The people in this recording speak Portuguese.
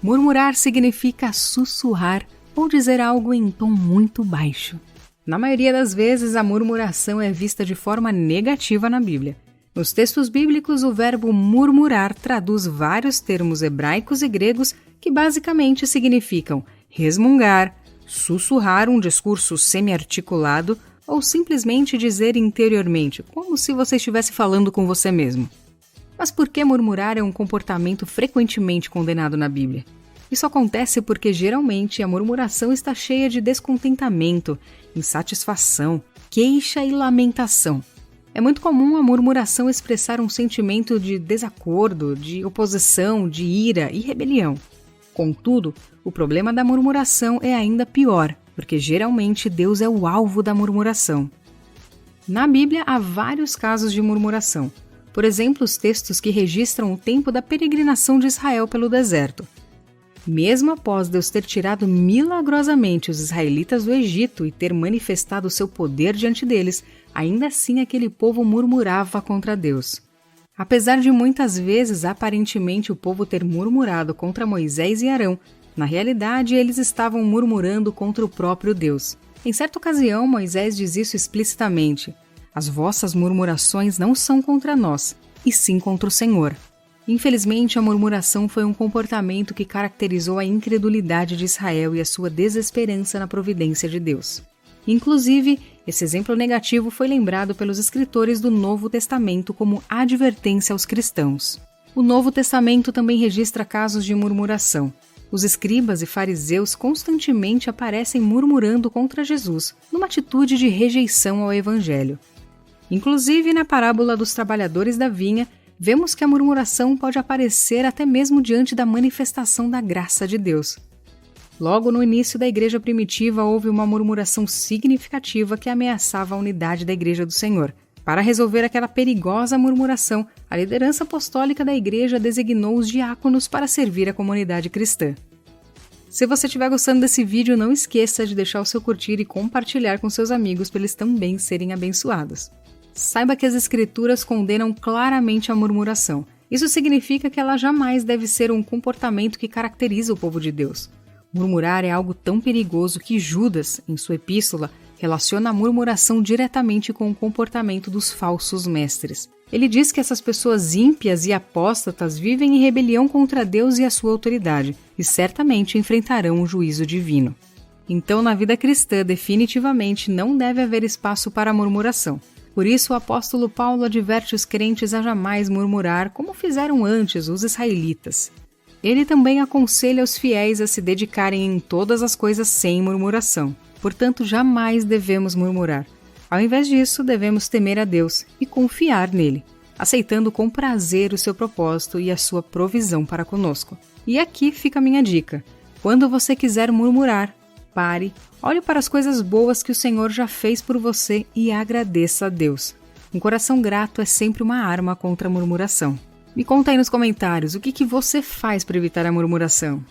Murmurar significa sussurrar ou dizer algo em tom muito baixo. Na maioria das vezes, a murmuração é vista de forma negativa na Bíblia. Nos textos bíblicos, o verbo murmurar traduz vários termos hebraicos e gregos que basicamente significam resmungar, sussurrar um discurso semi-articulado ou simplesmente dizer interiormente, como se você estivesse falando com você mesmo. Mas por que murmurar é um comportamento frequentemente condenado na Bíblia? Isso acontece porque geralmente a murmuração está cheia de descontentamento, insatisfação, queixa e lamentação. É muito comum a murmuração expressar um sentimento de desacordo, de oposição, de ira e rebelião. Contudo, o problema da murmuração é ainda pior, porque geralmente Deus é o alvo da murmuração. Na Bíblia há vários casos de murmuração. Por exemplo, os textos que registram o tempo da peregrinação de Israel pelo deserto. Mesmo após Deus ter tirado milagrosamente os israelitas do Egito e ter manifestado seu poder diante deles, ainda assim aquele povo murmurava contra Deus. Apesar de muitas vezes aparentemente o povo ter murmurado contra Moisés e Arão, na realidade eles estavam murmurando contra o próprio Deus. Em certa ocasião, Moisés diz isso explicitamente: as vossas murmurações não são contra nós, e sim contra o Senhor. Infelizmente, a murmuração foi um comportamento que caracterizou a incredulidade de Israel e a sua desesperança na providência de Deus. Inclusive, esse exemplo negativo foi lembrado pelos escritores do Novo Testamento como advertência aos cristãos. O Novo Testamento também registra casos de murmuração. Os escribas e fariseus constantemente aparecem murmurando contra Jesus, numa atitude de rejeição ao Evangelho. Inclusive, na parábola dos trabalhadores da vinha, vemos que a murmuração pode aparecer até mesmo diante da manifestação da graça de Deus. Logo no início da igreja primitiva, houve uma murmuração significativa que ameaçava a unidade da igreja do Senhor. Para resolver aquela perigosa murmuração, a liderança apostólica da igreja designou os diáconos para servir a comunidade cristã. Se você estiver gostando desse vídeo, não esqueça de deixar o seu curtir e compartilhar com seus amigos para eles também serem abençoados. Saiba que as Escrituras condenam claramente a murmuração. Isso significa que ela jamais deve ser um comportamento que caracteriza o povo de Deus. Murmurar é algo tão perigoso que Judas, em sua epístola, relaciona a murmuração diretamente com o comportamento dos falsos mestres. Ele diz que essas pessoas ímpias e apóstatas vivem em rebelião contra Deus e a sua autoridade, e certamente enfrentarão o juízo divino. Então, na vida cristã, definitivamente não deve haver espaço para a murmuração. Por isso, o apóstolo Paulo adverte os crentes a jamais murmurar, como fizeram antes os israelitas. Ele também aconselha os fiéis a se dedicarem em todas as coisas sem murmuração. Portanto, jamais devemos murmurar. Ao invés disso, devemos temer a Deus e confiar nele, aceitando com prazer o seu propósito e a sua provisão para conosco. E aqui fica a minha dica. Quando você quiser murmurar, pare, olhe para as coisas boas que o Senhor já fez por você e agradeça a Deus. Um coração grato é sempre uma arma contra a murmuração. Me conta aí nos comentários o que você faz para evitar a murmuração.